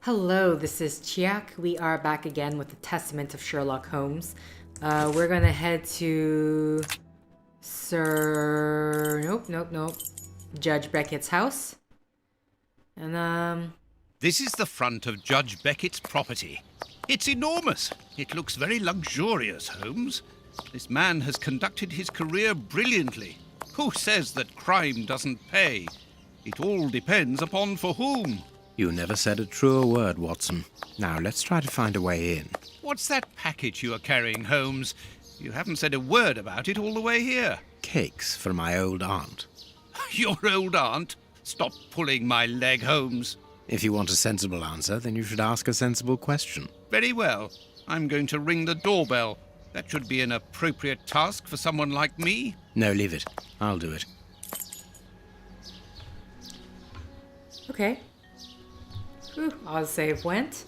Hello, this is Chiak. We are back again with the Testament of Sherlock Holmes. We're gonna head to Nope. Judge Beckett's house. And, This is the front of Judge Beckett's property. It's enormous. It looks very luxurious, Holmes. This man has conducted his career brilliantly. Who says that crime doesn't pay? It all depends upon for whom. You never said a truer word, Watson. Now, let's try to find a way in. What's that package you are carrying, Holmes? You haven't said a word about it all the way here. Cakes for my old aunt. Your old aunt? Stop pulling my leg, Holmes. If you want a sensible answer, then you should ask a sensible question. Very well. I'm going to ring the doorbell. That should be an appropriate task for someone like me. No, leave it. I'll do it. okay. Whew, autosave went.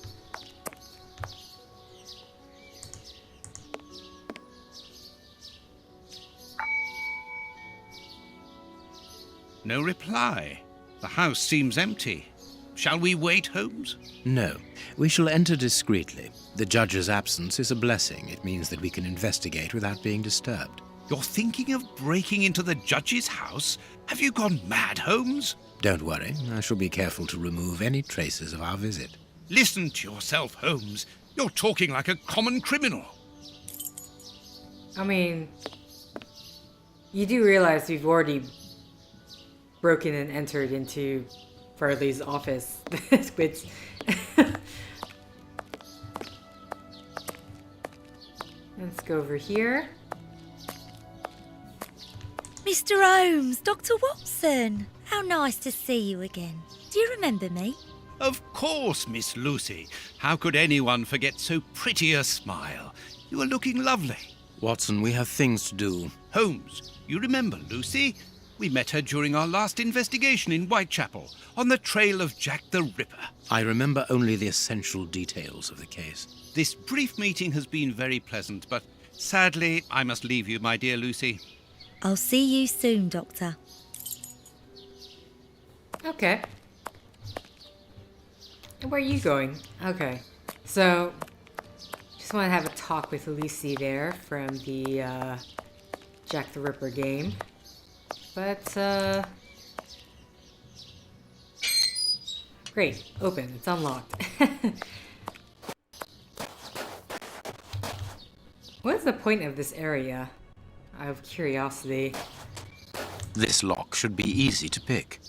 No reply. The house seems empty. Shall we wait, Holmes? No. We shall enter discreetly. The judge's absence is a blessing. It means that we can investigate without being disturbed. You're thinking of breaking into the judge's house? Have you gone mad, Holmes? Don't worry. I shall be careful to remove any traces of our visit. Listen to yourself, Holmes. You're talking like a common criminal. I mean, you do realize we've already broken and entered into Farley's office. Which let's go over here. Mr. Holmes, Dr. Watson, how nice to see you again. Do you remember me? Of course, Miss Lucy. How could anyone forget so pretty a smile? You are looking lovely. Watson, we have things to do. Holmes, you remember Lucy? We met her during our last investigation in Whitechapel, on the trail of Jack the Ripper. I remember only the essential details of the case. This brief meeting has been very pleasant, but sadly, I must leave you, my dear Lucy. I'll see you soon, Doctor. Okay. And where are you going? Okay. So, just want to have a talk with Lucy there from the Jack the Ripper game. But, great. Open. It's unlocked. What is the point of this area? Out of curiosity. This lock should be easy to pick.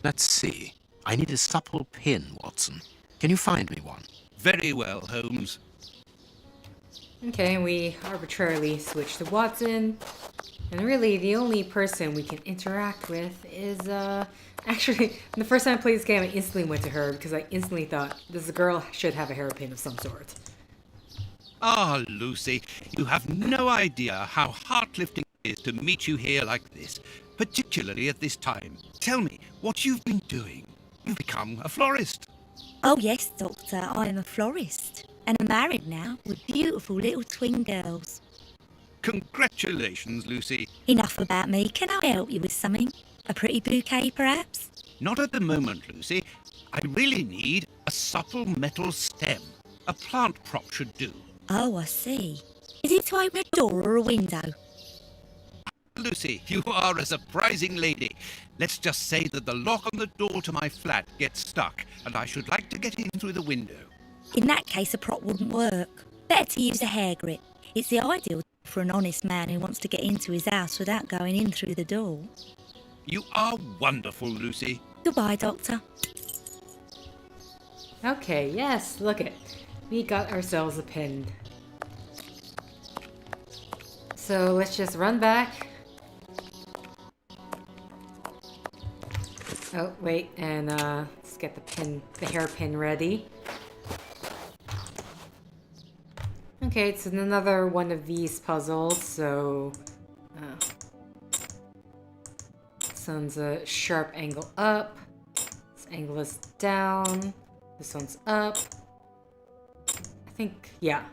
Let's see. I need a supple pin, Watson. Can you find me one? Very well, Holmes. Okay, we arbitrarily switch to Watson. And really, the only person we can interact with is, actually, the first time I played this game, I instantly went to her because I instantly thought, this girl should have a hairpin of some sort. Ah, Lucy, you have no idea how heart-lifting it is to meet you here like this, particularly at this time. Tell me what you've been doing. You've become a florist. Oh yes, Doctor, I am a florist. And I'm married now with beautiful little twin girls. Congratulations, Lucy. Enough about me. Can I help you with something? A pretty bouquet, perhaps? Not at the moment, Lucy. I really need a supple metal stem. A plant prop should do. Oh, I see. Is it to open a door or a window? Lucy, you are a surprising lady. Let's just say that the lock on the door to my flat gets stuck, and I should like to get in through the window. In that case, a prop wouldn't work. Better to use a hair grip. It's the ideal for an honest man who wants to get into his house without going in through the door. You are wonderful, Lucy. Goodbye, Doctor. Okay, yes, look it. We got ourselves a pin. So let's just run back. Oh, wait, and let's get the hairpin ready. Okay, it's another one of these puzzles, so this one's a sharp angle up. This angle is down. This one's up. I think, yeah.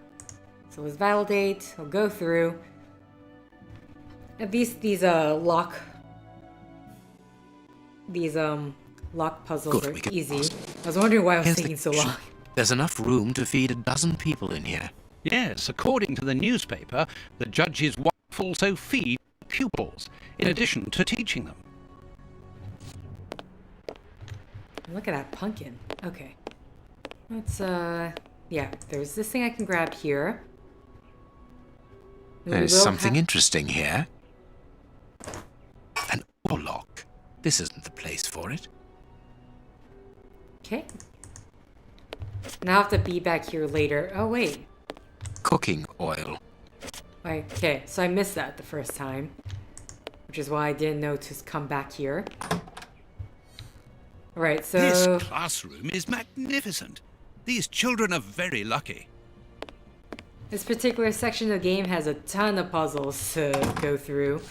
So let's validate. I'll go through. These lock These lock puzzles Good, are we can easy. pause. I was wondering why it was Here's the taking so question. long. There's enough room to feed a dozen people in here. Yes, according to the newspaper, the judge's wife also feeds pupils, in addition to teaching them. Look at that pumpkin. Okay. Let's, yeah, there's this thing I can grab here. And we There's will something ha- interesting here. An oarlock. This isn't the place for it. Okay. Now I'll have to be back here later. Oh, wait. Cooking oil. Okay, so I missed that the first time. Which is why I didn't know to come back here. Alright, so... This classroom is magnificent. These children are very lucky. This particular section of the game has a ton of puzzles to go through.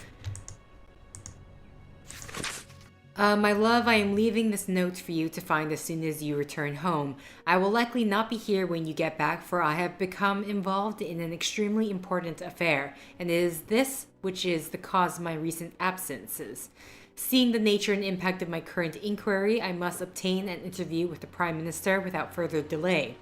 My love, I am leaving this note for you to find as soon as you return home. I will likely not be here when you get back, for I have become involved in an extremely important affair, and it is this which is the cause of my recent absences. Seeing the nature and impact of my current inquiry, I must obtain an interview with the Prime Minister without further delay.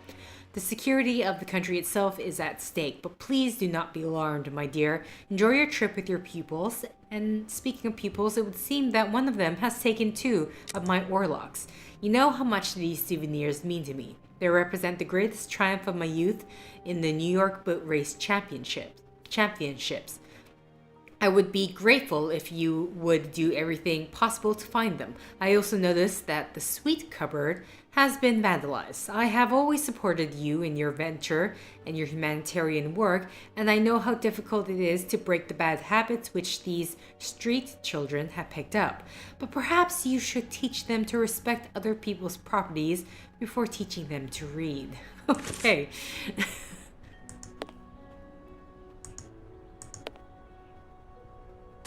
The security of the country itself is at stake, but please do not be alarmed, my dear. Enjoy your trip with your pupils. And speaking of pupils, it would seem that one of them has taken 2 of my oarlocks. You know how much these souvenirs mean to me. They represent the greatest triumph of my youth in the New York Boat Race Championships. I would be grateful if you would do everything possible to find them. I also noticed that the sweet cupboard has been vandalized. I have always supported you in your venture and your humanitarian work, and I know how difficult it is to break the bad habits which these street children have picked up. But perhaps you should teach them to respect other people's properties before teaching them to read. Okay.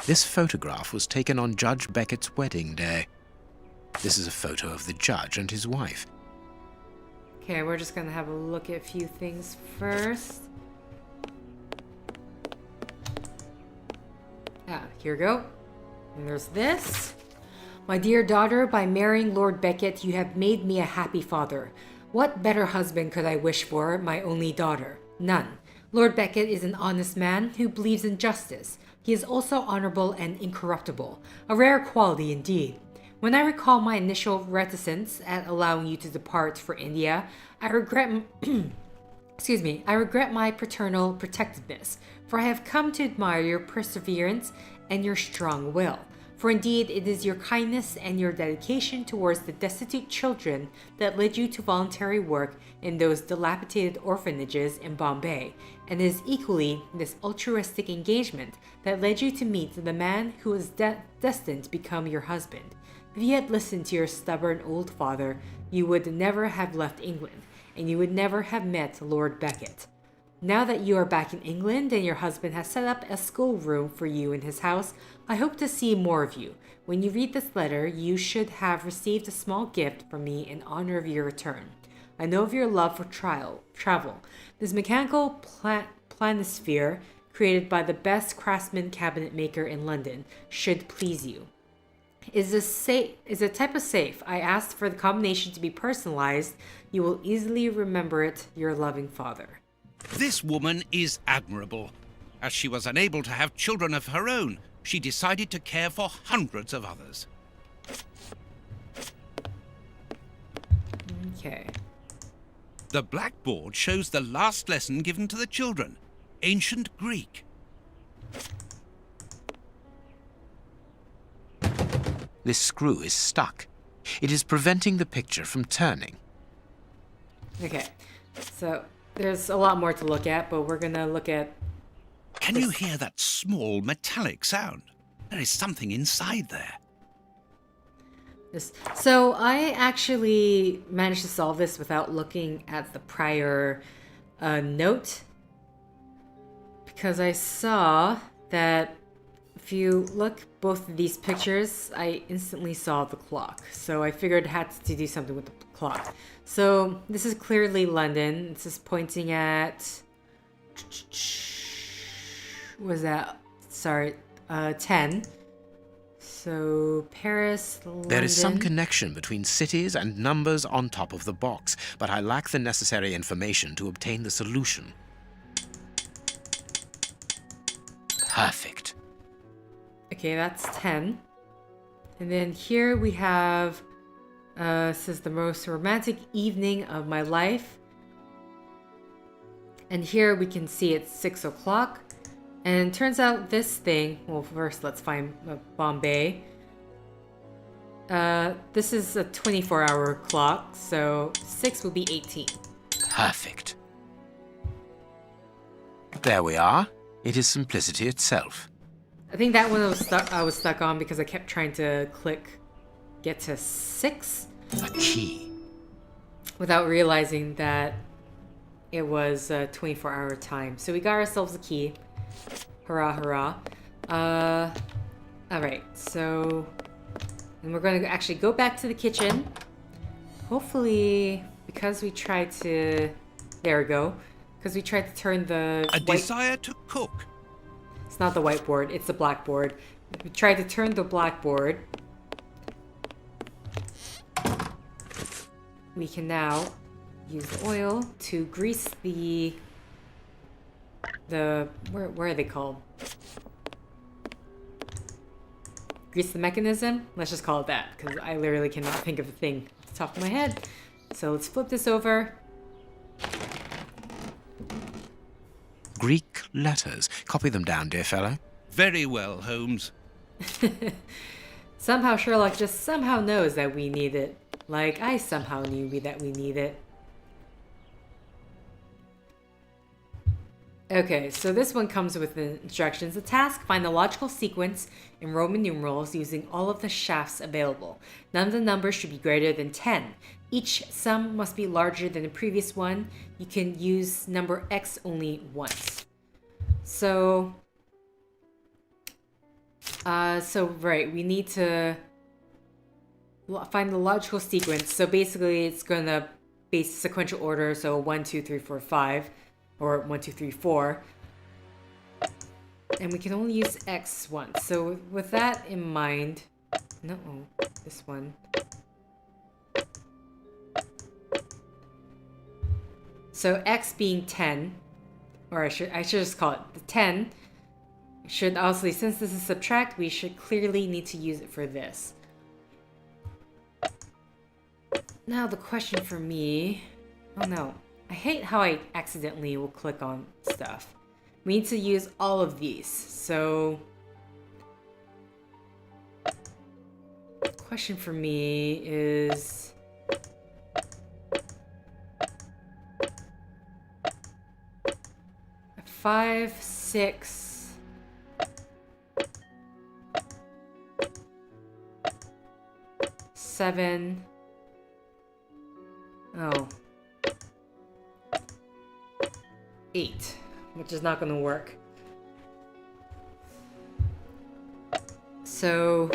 This photograph was taken on Judge Beckett's wedding day. This is a photo of the judge and his wife. Okay, we're just gonna have a look at a few things first. Here we go. And there's this. My dear daughter, by marrying Lord Beckett, you have made me a happy father. What better husband could I wish for my only daughter? None. Lord Beckett is an honest man who believes in justice. He is also honorable and incorruptible, a rare quality indeed. When I recall my initial reticence at allowing you to depart for India, I regret my paternal protectiveness, for I have come to admire your perseverance and your strong will. For indeed it is your kindness and your dedication towards the destitute children that led you to voluntary work in those dilapidated orphanages in Bombay, and it is equally this altruistic engagement that led you to meet the man who was destined to become your husband. If you had listened to your stubborn old father, you would never have left England, and you would never have met Lord Beckett. Now that you are back in England and your husband has set up a schoolroom for you in his house, I hope to see more of you. When you read this letter, you should have received a small gift from me in honor of your return. I know of your love for travel. This mechanical planisphere, created by the best craftsman cabinet maker in London, should please you. Is a type of safe. I asked for the combination to be personalized. You will easily remember it, your loving father. This woman is admirable. As she was unable to have children of her own, she decided to care for hundreds of others. Okay. The blackboard shows the last lesson given to the children, ancient Greek. This screw is stuck. It is preventing the picture from turning. Okay. So there's a lot more to look at, but we're gonna look at... Can you hear that small metallic sound? There is something inside there. this. So I actually managed to solve this without looking at the prior note, because I saw that if you look both of these pictures, I instantly saw the clock. So I figured I had to do something with the clock. So this is clearly London. This is pointing at... What was that? Sorry, 10. So, Paris, London... There is some connection between cities and numbers on top of the box, but I lack the necessary information to obtain the solution. Perfect. Okay, that's 10. And then here we have... says the most romantic evening of my life. And here we can see it's 6 o'clock. And it turns out this thing... Well, first let's find Bombay. This is a 24-hour clock, so 6 will be 18. Perfect. There we are. It is simplicity itself. I think that one I was stuck on because I kept trying to click get to 6 A key. without realizing that it was a 24-hour time. So we got ourselves a key. Hurrah, hurrah. Alright, so... And we're going to actually go back to the kitchen. Hopefully, because we tried to... There we go. Because we tried to turn the... A desire to cook. It's not the whiteboard, it's the blackboard. We tried to turn the blackboard. We can now use the oil to grease the where are they called? Grease the mechanism? Let's just call it that, because I literally cannot think of the thing off the top of my head. So let's flip this over. Greek letters. Copy them down, dear fellow. Very well, Holmes. Somehow Sherlock just somehow knows that we need it. Like I somehow knew that we need it. Okay, so this one comes with the instructions. The task, find the logical sequence in Roman numerals using all of the shafts available. None of the numbers should be greater than 10. Each sum must be larger than the previous one. You can use number X only once. So, right, we need to find the logical sequence. So basically it's going to base sequential order, so 1, 2, 3, 4, 5. Or 1, 2, 3, 4. And we can only use X once. So with that in mind... No, this one. So X being 10. Or I should just call it the 10. Should obviously, since this is subtract, we should clearly need to use it for this. Now the question for me... Oh no. I hate how I accidentally will click on stuff. We need to use all of these, so... Question for me is... 5, 6... 7... Oh... 8, which is not going to work. So,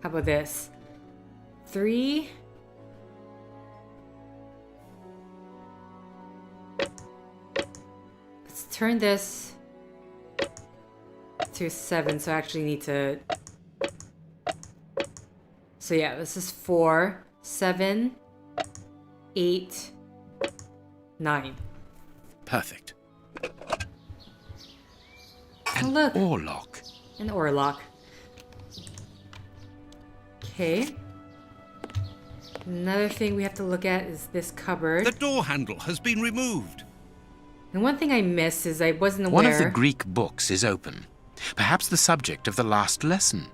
how about this? 3. Let's turn this to 7, so I actually need to... So yeah, this is 4, 7, 8, 9. Perfect. Oh, look. Orlock. An oarlock. Okay. Another thing we have to look at is this cupboard. The door handle has been removed. And one thing I missed is I wasn't aware... One of the Greek books is open. Perhaps the subject of the last lesson.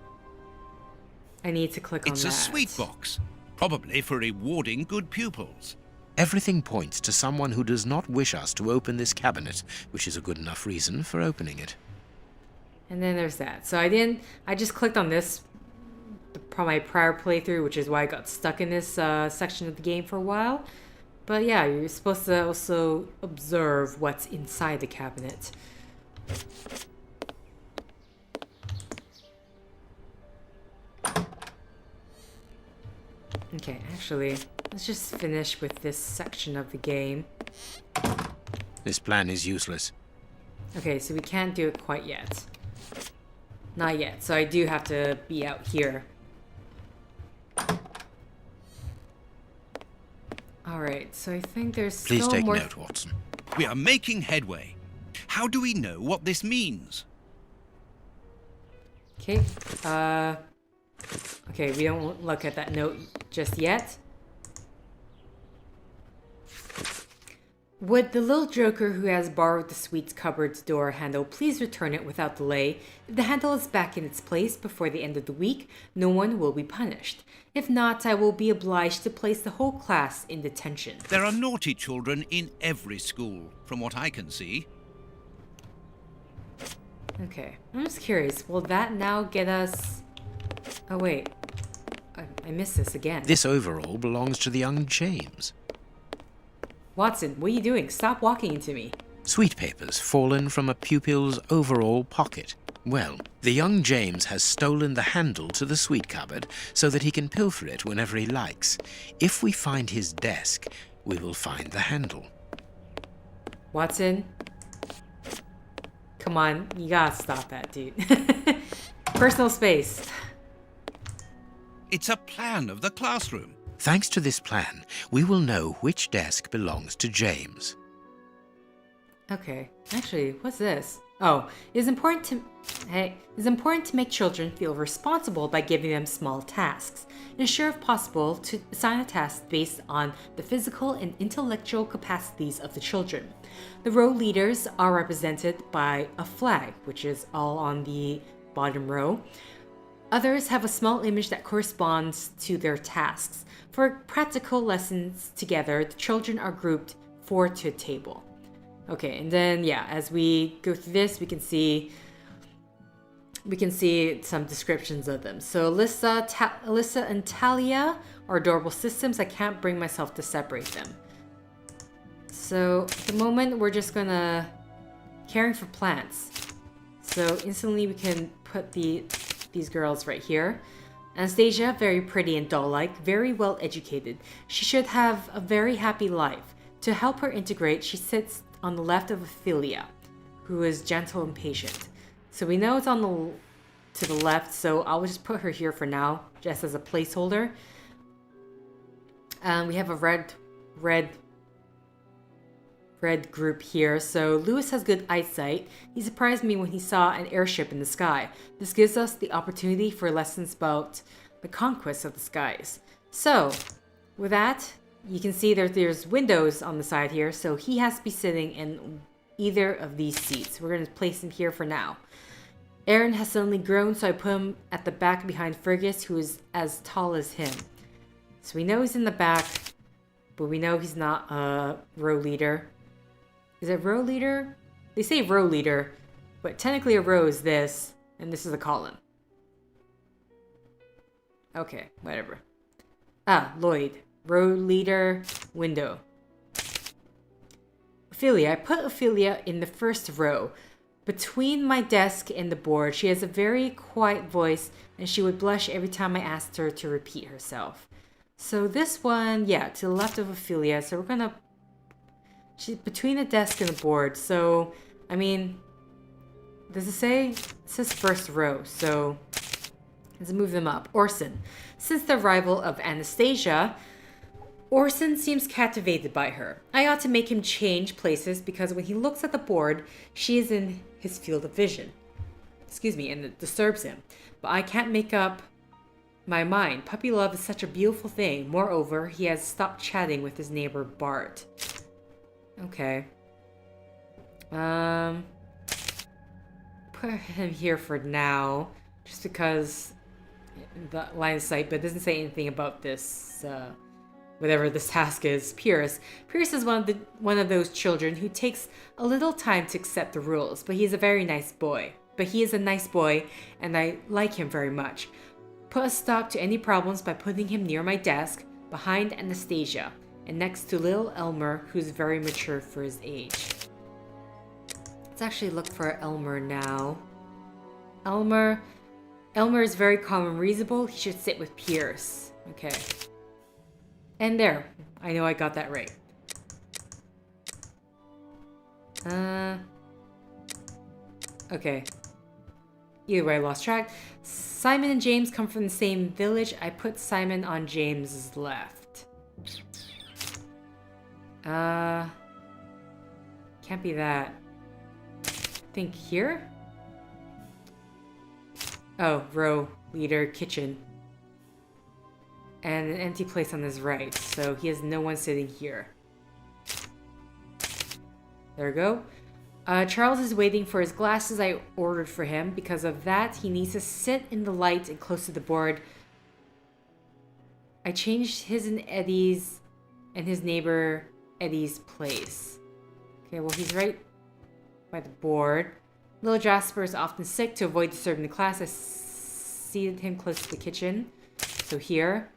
I need to click on that. It's a sweet box, probably for rewarding good pupils. Everything points to someone who does not wish us to open this cabinet, which is a good enough reason for opening it. And then there's that. So I just clicked on this my prior playthrough, which is why I got stuck in this section of the game for a while. But yeah, you're supposed to also observe what's inside the cabinet. Okay, actually, let's just finish with this section of the game. This plan is useless. Okay, so we can't do it quite yet. Not yet, so I do have to be out here. Alright, so I think there's still Please take more... note, Watson. We are making headway. How do we know what this means? Okay, okay, we don't look at that note just yet. Would the little joker who has borrowed the sweets cupboard's door handle please return it without delay? If the handle is back in its place before the end of the week, no one will be punished. If not, I will be obliged to place the whole class in detention. There are naughty children in every school, from what I can see. Okay, I'm just curious, will that now get us... Oh wait, I missed this again. This overall belongs to the young James. Watson, what are you doing? Stop walking into me. Sweet papers fallen from a pupil's overall pocket. Well, the young James has stolen the handle to the sweet cupboard so that he can pilfer it whenever he likes. If we find his desk, we will find the handle. Watson? Come on, you gotta stop that, dude. Personal space. It's a plan of the classroom. Thanks to this plan, we will know which desk belongs to James. Okay, actually, what's this? Oh, it's important to make children feel responsible by giving them small tasks. Ensure if possible to assign a task based on the physical and intellectual capacities of the children. The row leaders are represented by a flag, which is all on the bottom row. Others have a small image that corresponds to their tasks. For practical lessons together, the children are grouped 4 to a table. Okay, and then yeah, as we go through this, we can see some descriptions of them. So Alyssa and Talia are adorable systems. I can't bring myself to separate them. So at the moment, we're just gonna caring for plants. So instantly we can put these girls right here. Anastasia, very pretty and doll-like, very well educated. She should have a very happy life. To help her integrate, she sits on the left of Ophelia, who is gentle and patient. So we know it's to the left, so I'll just put her here for now, just as a placeholder. We have a red group here. So Lewis has good eyesight. He surprised me when he saw an airship in the sky. This gives us the opportunity for lessons about the conquest of the skies. So with that, you can see there's windows on the side here, so he has to be sitting in either of these seats. We're going to place him here for now. Aaron has suddenly grown, so I put him at the back behind Fergus, who is as tall as him. So we know he's in the back, but we know he's not a row leader. Is it row leader? They say row leader, but technically a row is this, and this is a column. Okay, whatever. Lloyd. Row leader, window. Ophelia. I put Ophelia in the first row. Between my desk and the board, she has a very quiet voice, and she would blush every time I asked her to repeat herself. So this one, yeah, to the left of Ophelia. So we're gonna... She's between the desk and the board. So, I mean... Does it say? It says first row, so... Let's move them up. Orson. Since the arrival of Anastasia... Orson seems captivated by her. I ought to make him change places because when he looks at the board, she is in his field of vision. Excuse me, and it disturbs him. But I can't make up my mind. Puppy love is such a beautiful thing. Moreover, he has stopped chatting with his neighbor Bart. Okay. Put him here for now, just because the line of sight, but it doesn't say anything about this, whatever this task is. Pierce. Pierce is one of those children who takes a little time to accept the rules, but he is a very nice boy. And I like him very much. Put a stop to any problems by putting him near my desk, behind Anastasia, and next to little Elmer, who's very mature for his age. Let's actually look for Elmer now. Elmer is very calm and reasonable. He should sit with Pierce. Okay. And there. I know I got that right. Okay. Either way, I lost track. Simon and James come from the same village. I put Simon on James's left. Can't be that. I think here? Oh, row, leader, kitchen. And an empty place on his right, so he has no one sitting here. There we go. Charles is waiting for his glasses I ordered for him. Because of that, he needs to sit in the light and close to the board. I changed his and Eddie's and his neighbor Eddie's place. Okay, well, he's right by the board. Little Jasper is often sick. To avoid disturbing the class, I seated him close to the kitchen. So here.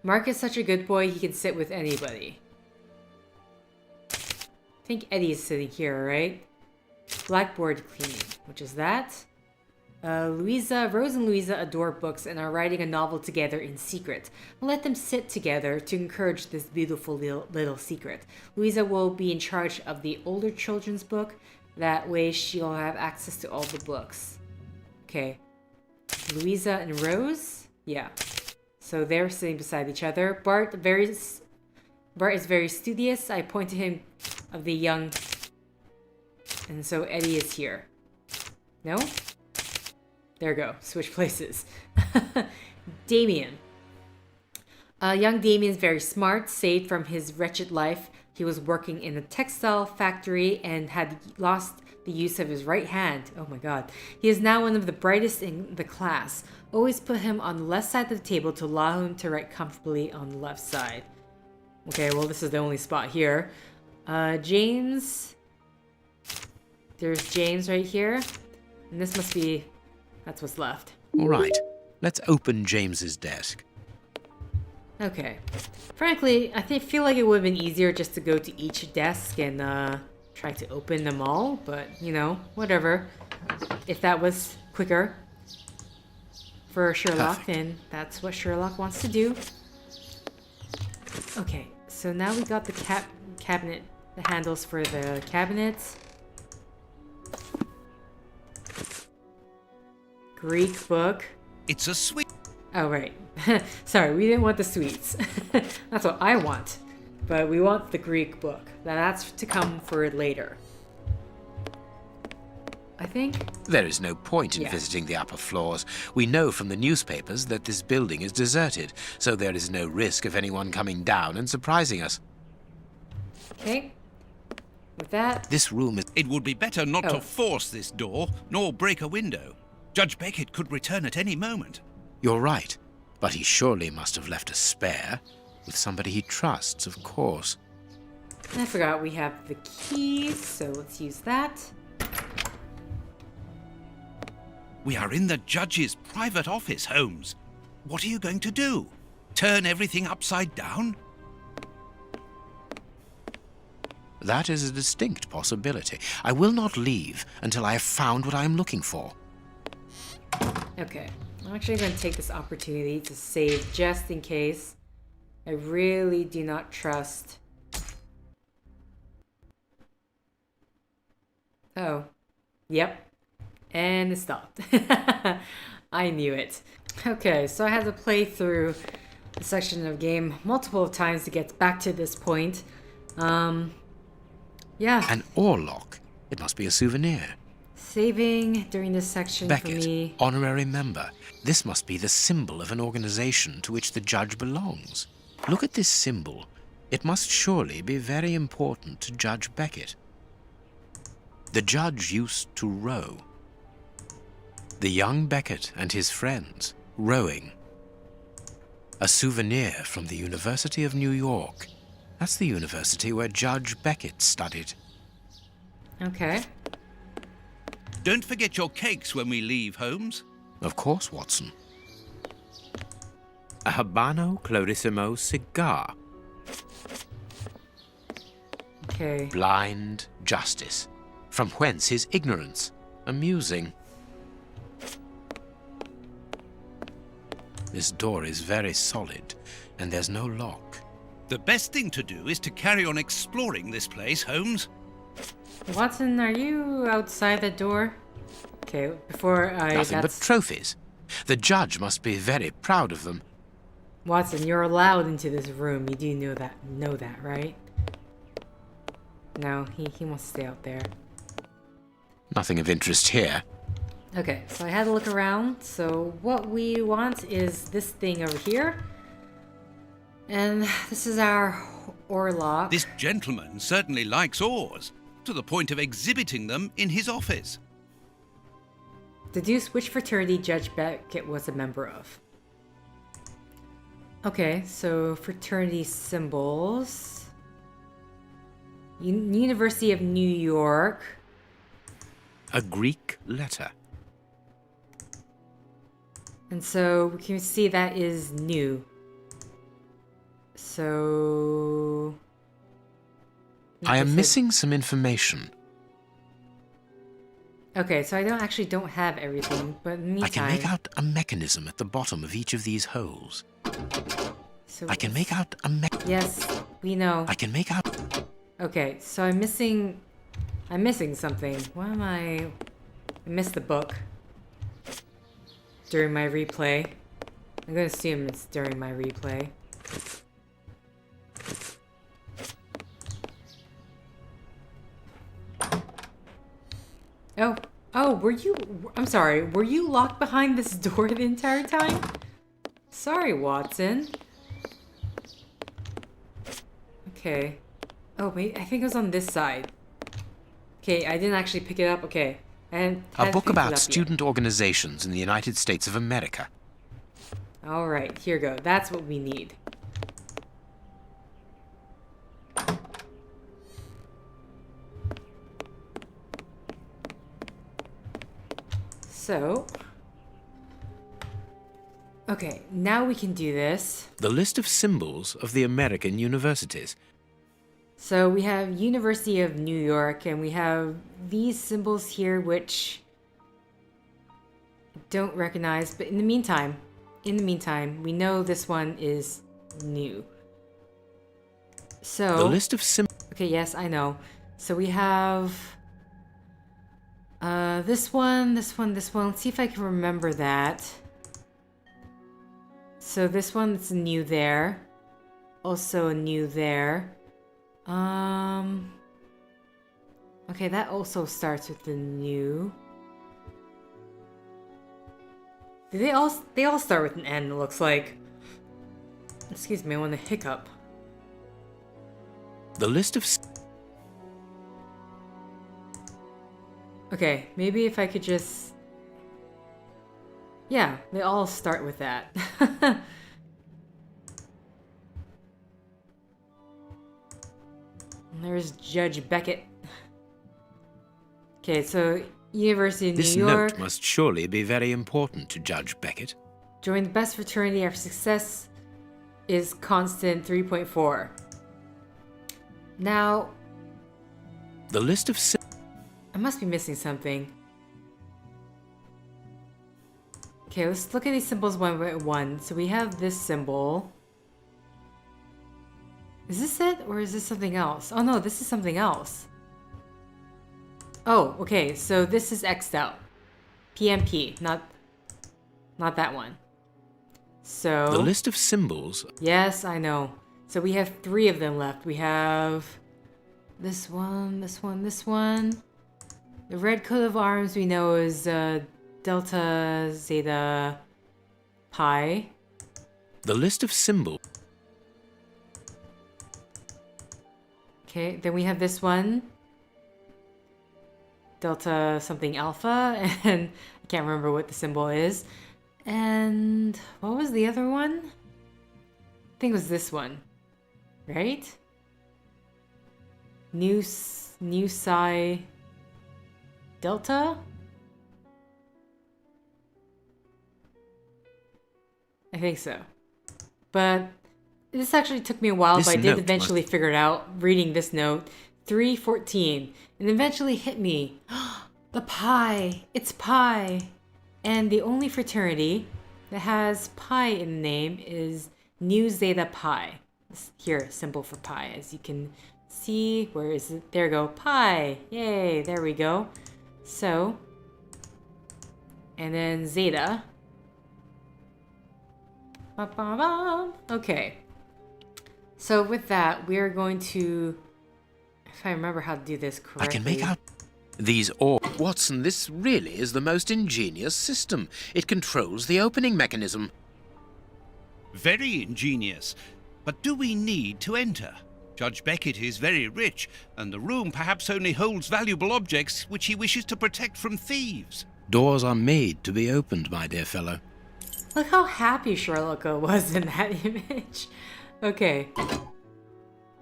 Mark is such a good boy, he can sit with anybody. I think Eddie is sitting here, right? Blackboard cleaning, which is that. Rose and Louisa adore books and are writing a novel together in secret. I'll let them sit together to encourage this beautiful little secret. Louisa will be in charge of the older children's book. That way she'll have access to all the books. Okay. Louisa and Rose? Yeah. So they're sitting beside each other. Bart is very studious. I pointed him of the young. And so Eddie is here. No? There we go. Switch places. Damien. Young Damien is very smart. Saved from his wretched life. He was working in a textile factory and had lost the use of his right hand. Oh my god. He is now one of the brightest in the class. Always put him on the left side of the table to allow him to write comfortably on the left side. Okay, well, this is the only spot here. James. There's James right here. And this must be... That's what's left. All right, let's open James's desk. Okay. Frankly, I feel like it would have been easier just to go to each desk and try to open them all. But, you know, whatever. If that was quicker for Sherlock, Perfect. then that's what Sherlock wants to do. Okay, so now we got the cabinet, the handles for the cabinets. Greek book. It's a sweet. Oh, right. Sorry, we didn't want the sweets. That's what I want. But we want the Greek book. Now that's to come for later. I think. There is no point in Yeah. visiting the upper floors. We know from the newspapers that this building is deserted, so there is no risk of anyone coming down and surprising us. Okay. With that. This room is... It would be better not Oh. to force this door, nor break a window. Judge Beckett could return at any moment. You're right, but he surely must have left a spare. With somebody he trusts, of course. I forgot we have the keys, so let's use that. We are in the judge's private office, Holmes. What are you going to do? Turn everything upside down? That is a distinct possibility. I will not leave until I have found what I am looking for. Okay. I'm actually going to take this opportunity to save just in case. I really do not trust. Oh. Yep. And it stopped. I knew it. Okay, so I had to play through a section of game multiple times to get back to this point. Yeah. An oar lock. It must be a souvenir. Saving during this section for Beckett, me. honorary member. This must be the symbol of an organization to which the judge belongs. Look at this symbol. It must surely be very important to Judge Beckett. The judge used to row. The young Beckett and his friends, rowing. A souvenir from the University of New York. That's the university where Judge Beckett studied. Okay. Don't forget your cakes when we leave, Holmes. Of course, Watson. A Habano Clarissimo cigar. Okay. Blind justice. From whence his ignorance? Amusing. This door is very solid, and there's no lock. The best thing to do is to carry on exploring this place, Holmes. Watson, are you outside the door? Okay, before I... Nothing but trophies. The judge must be very proud of them. Watson, you're allowed into this room. You do know that, right? No, he wants to stay out there. Nothing of interest here. Okay, so I had to look around. So what we want is this thing over here. And this is our ore lock. This gentleman certainly likes ores, to the point of exhibiting them in his office. Deduce which fraternity Judge Beckett was a member of. Okay, so fraternity symbols. University of New York. A Greek letter. And so we can see that is new. So... I am missing some information. Okay, so I don't have everything, but in the meantime... I can make out a mechanism at the bottom of each of these holes. So I can make out a Yes, we know. I can make out... Okay, so I'm missing something. What am I missed the book during my replay. I'm gonna assume it's during my replay. I'm sorry, were you locked behind this door the entire time? Sorry, Watson. Okay. Oh, wait, I think it was on this side. Okay, I didn't actually pick it up. Okay. A book about student organizations in the United States of America. Alright, here we go. That's what we need. So... Okay, now we can do this. The list of symbols of the American universities. So we have University of New York, and we have these symbols here, which I don't recognize. But in the meantime, we know this one is new. So the list of symbols. Okay, yes, I know. So we have this one, this one, this one. Let's see if I can remember that. So this one's new there. Also a new there. Okay, that also starts with the new. They all start with an N, it looks like. Excuse me, I want to hiccup. The list of... Okay, maybe if I could just... Yeah, they all start with that. There's Judge Beckett. Okay, so University of New York. This note must surely be very important to Judge Beckett. Join the best fraternity after success is constant 3.4. Now... The list of... I must be missing something. Okay, let's look at these symbols one by one. So we have this symbol. Is this it? Or is this something else? Oh no, this is something else. Oh, okay, so this is X'd out. PMP, not that one. So... The list of symbols... Yes, I know. So we have 3 of them left. We have this one, this one, this one. The red coat of arms we know is Delta, Zeta, Pi. The list of symbols... Okay, then we have this one. Delta something alpha, and I can't remember what the symbol is. And what was the other one? I think it was this one, right? New Psi Delta? I think so. But this actually took me a while, but I did eventually figure it out reading this note. 314. And eventually hit me. The pi. It's pi. And the only fraternity that has pi in the name is Nu Zeta Pi. Here, symbol for pi. As you can see, where is it? There we go. Pi. Yay, there we go. So, And then Zeta. Ba-ba-bum. Okay. So with that, we're going to... If I remember how to do this correctly... I can make out these Watson, this really is the most ingenious system. It controls the opening mechanism. Very ingenious. But do we need to enter? Judge Beckett is very rich, and the room perhaps only holds valuable objects which he wishes to protect from thieves. Doors are made to be opened, my dear fellow. Look how happy Sherlock was in that image. Okay.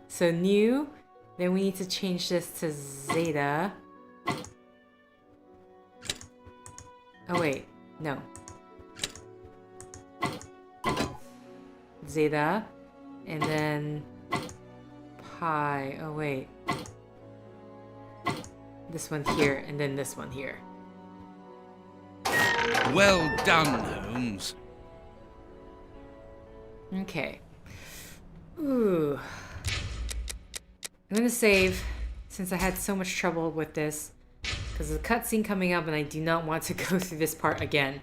So new. Then we need to change this to Zeta. Oh wait, no. Zeta. And then pi. Oh wait. This one here, and then this one here. Well done, Holmes. Okay. Ooh. I'm gonna save, since I had so much trouble with this, because of the cutscene coming up and I do not want to go through this part again.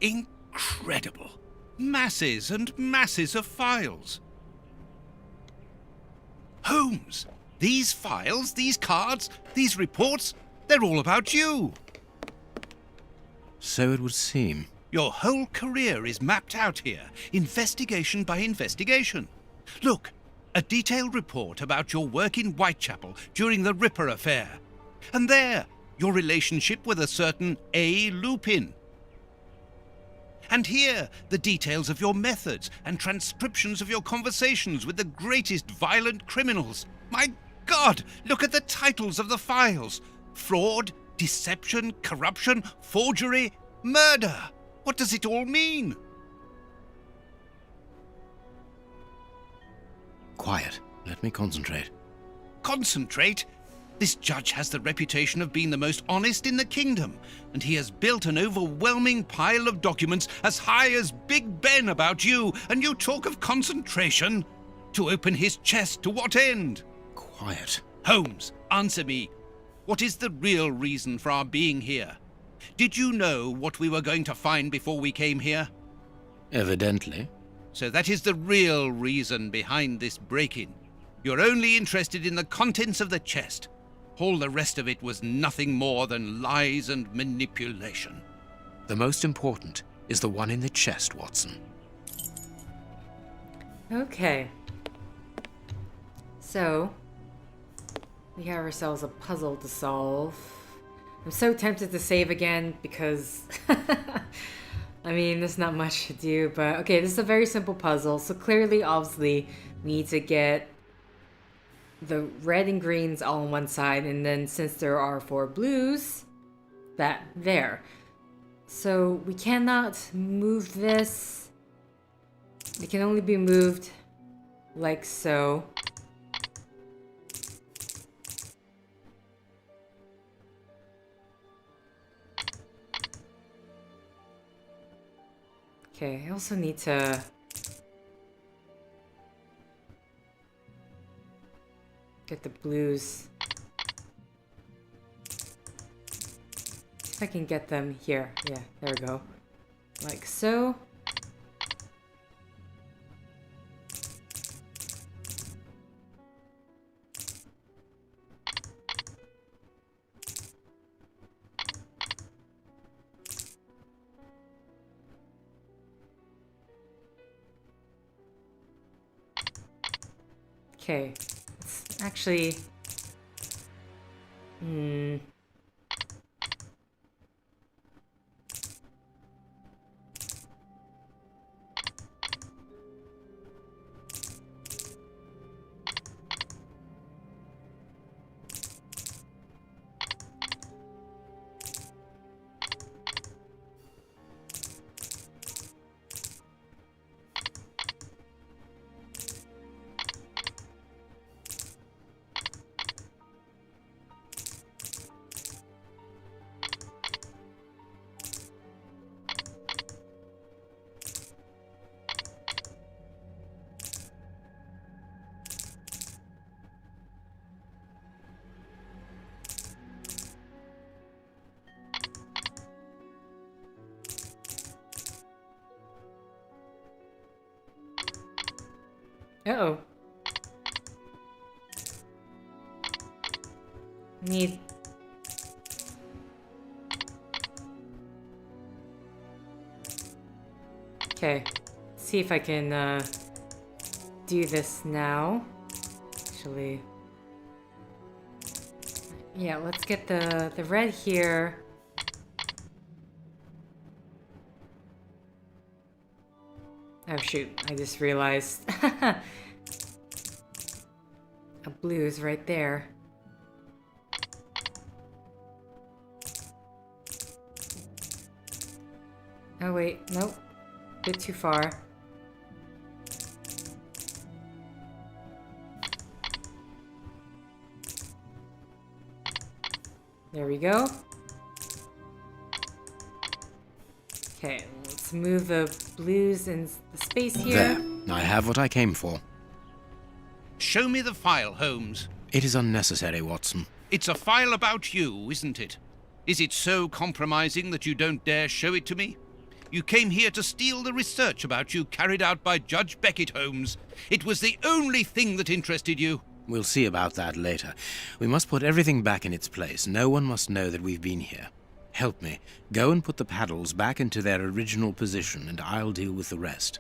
Incredible. Masses and masses of files. Holmes, these files, these cards, these reports, they're all about you. So it would seem. Your whole career is mapped out here, investigation by investigation. Look, a detailed report about your work in Whitechapel during the Ripper affair. And there, your relationship with a certain A. Lupin. And here, the details of your methods and transcriptions of your conversations with the greatest violent criminals. My God, look at the titles of the files. Fraud, deception, corruption, forgery, murder. What does it all mean? Quiet. Let me concentrate. Concentrate? This judge has the reputation of being the most honest in the kingdom, and he has built an overwhelming pile of documents as high as Big Ben about you, and you talk of concentration? To open his chest to what end? Quiet. Holmes, answer me. What is the real reason for our being here? Did you know what we were going to find before we came here? Evidently. So that is the real reason behind this break-in. You're only interested in the contents of the chest. All the rest of it was nothing more than lies and manipulation. The most important is the one in the chest, Watson. Okay. So, we have ourselves a puzzle to solve. I'm so tempted to save again because, I mean, there's not much to do, but okay, this is a very simple puzzle. So clearly, obviously, we need to get the red and greens all on one side, and then since there are 4 blues, that there. So we cannot move this. It can only be moved like so. Okay, I also need to get the blues. If I can get them here. Yeah, there we go. Like so. Okay, it's actually... Uh-oh. Need... Okay. See if I can, do this now. Actually... Yeah, let's get the red here. Oh shoot, I just realized. A blue is right there. Oh wait, nope. Bit too far. There we go. Okay, let's move the blues in the space here. There. I have what I came for. Show me the file, Holmes. It is unnecessary, Watson. It's a file about you, isn't it? Is it so compromising that you don't dare show it to me? You came here to steal the research about you carried out by Judge Beckett, Holmes. It was the only thing that interested you. We'll see about that later. We must put everything back in its place. No one must know that we've been here. Help me. Go and put the paddles back into their original position, and I'll deal with the rest.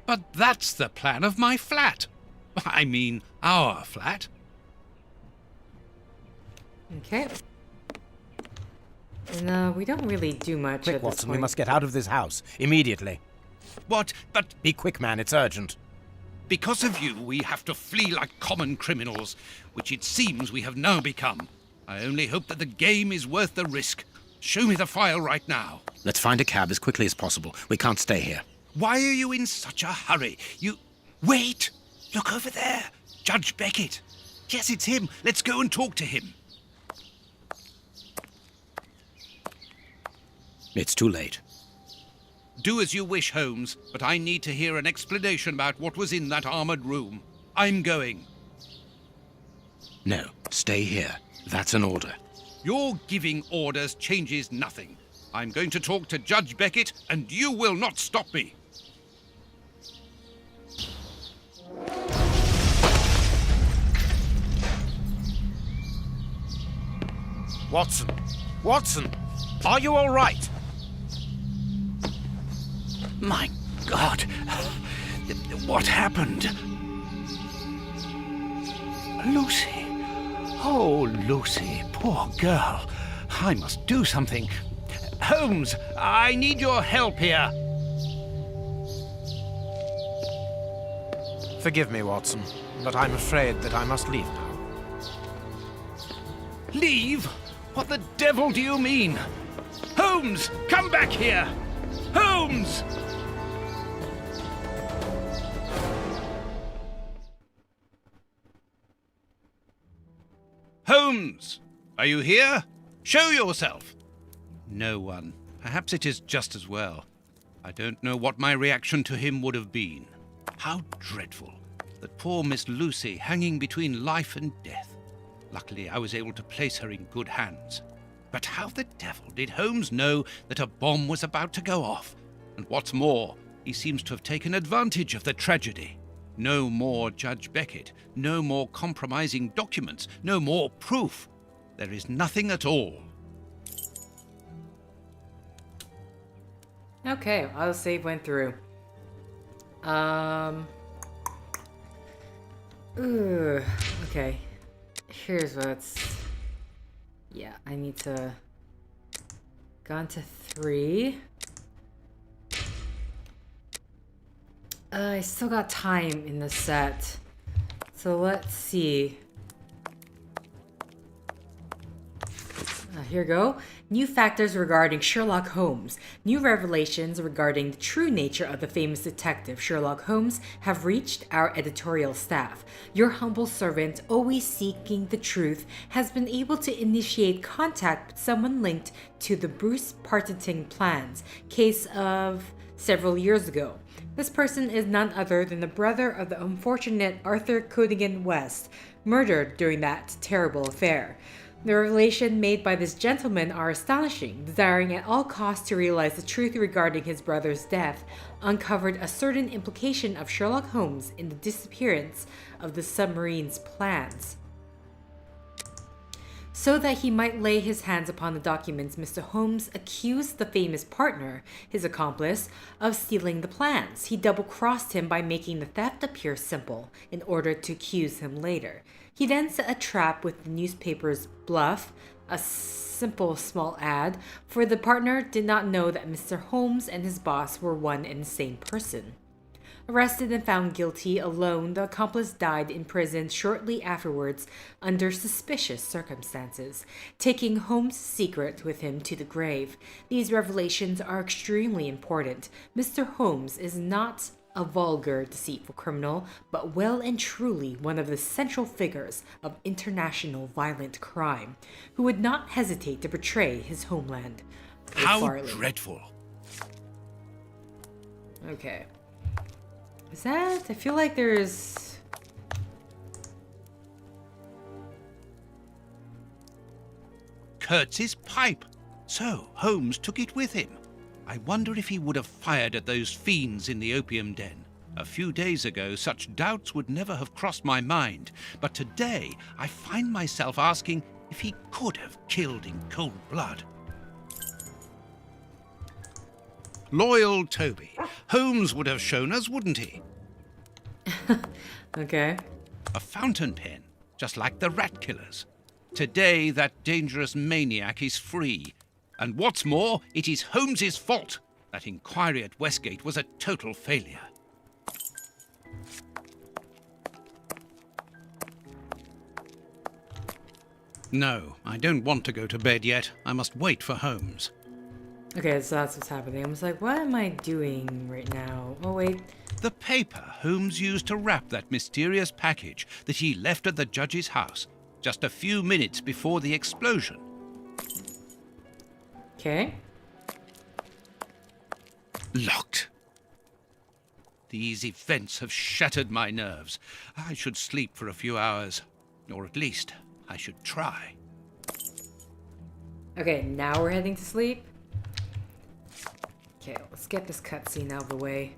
But that's the plan of my flat. I mean, our flat. Okay. And, we don't really do much Quick, at this Watson, we point. must get out of this house. Immediately. What? But Be quick, man. It's urgent. because of you, we have to flee like common criminals, which it seems we have now become. I only hope that the game is worth the risk. Show me the file right now. Let's find a cab as quickly as possible. We can't stay here. Why are you in such a hurry? You... Wait! Look over there. Judge Beckett. Yes, it's him. Let's go and talk to him. It's too late. Do as you wish, Holmes, but I need to hear an explanation about what was in that armored room. I'm going. No, stay here. That's an order. Your giving orders changes nothing. I'm going to talk to Judge Beckett, and you will not stop me. Watson! Watson! Are you all right? My God! What happened? Lucy! Oh, Lucy, poor girl. I must do something. Holmes, I need your help here. Forgive me, Watson, but I'm afraid that I must leave now. Leave? What the devil do you mean? Holmes, come back here! Holmes! Holmes! Are you here? Show yourself! No one. Perhaps it is just as well. I don't know what my reaction to him would have been. How dreadful. That poor Miss Lucy hanging between life and death. Luckily, I was able to place her in good hands. But how the devil did Holmes know that a bomb was about to go off? And what's more, he seems to have taken advantage of the tragedy. No more Judge Beckett, no more compromising documents, no more proof. There is nothing at all. Okay, autosave went through. Ooh, okay. Here's what's... Yeah, I need to... Gone to 3. I still got time in the set. So let's see. Here we go. New factors regarding Sherlock Holmes. New revelations regarding the true nature of the famous detective Sherlock Holmes have reached our editorial staff. Your humble servant, always seeking the truth, has been able to initiate contact with someone linked to the Bruce Partington plans case of several years ago. This person is none other than the brother of the unfortunate Arthur Codigan West, murdered during that terrible affair. The revelation made by this gentleman are astonishing. Desiring at all costs to realize the truth regarding his brother's death, uncovered a certain implication of Sherlock Holmes in the disappearance of the submarine's plans. So that he might lay his hands upon the documents, Mr. Holmes accused the famous partner, his accomplice, of stealing the plans. He double-crossed him by making the theft appear simple, in order to accuse him later. He then set a trap with the newspaper's bluff, a simple small ad, for the partner did not know that Mr. Holmes and his boss were one and the same person. Arrested and found guilty alone, the accomplice died in prison shortly afterwards under suspicious circumstances, taking Holmes' secret with him to the grave. These revelations are extremely important. Mr. Holmes is not a vulgar, deceitful criminal, but well and truly one of the central figures of international violent crime, who would not hesitate to betray his homeland. How Farley. dreadful. Okay. Is that? I feel like there's... Kurtz's pipe. So, Holmes took it with him. I wonder if he would have fired at those fiends in the opium den. A few days ago, such doubts would never have crossed my mind, but today I find myself asking if he could have killed in cold blood. Loyal Toby. Holmes would have shown us, wouldn't he? Okay. A fountain pen, just like the rat killers. Today, that dangerous maniac is free. And what's more, it is Holmes's fault. That inquiry at Westgate was a total failure. No, I don't want to go to bed yet. I must wait for Holmes. Okay, so that's what's happening. I was like, what am I doing right now? Oh, wait. The paper Holmes used to wrap that mysterious package that he left at the judge's house just a few minutes before the explosion. Okay. Locked. These events have shattered my nerves. I should sleep for a few hours, or at least I should try. Okay, now we're heading to sleep. Okay, let's get this cutscene out of the way.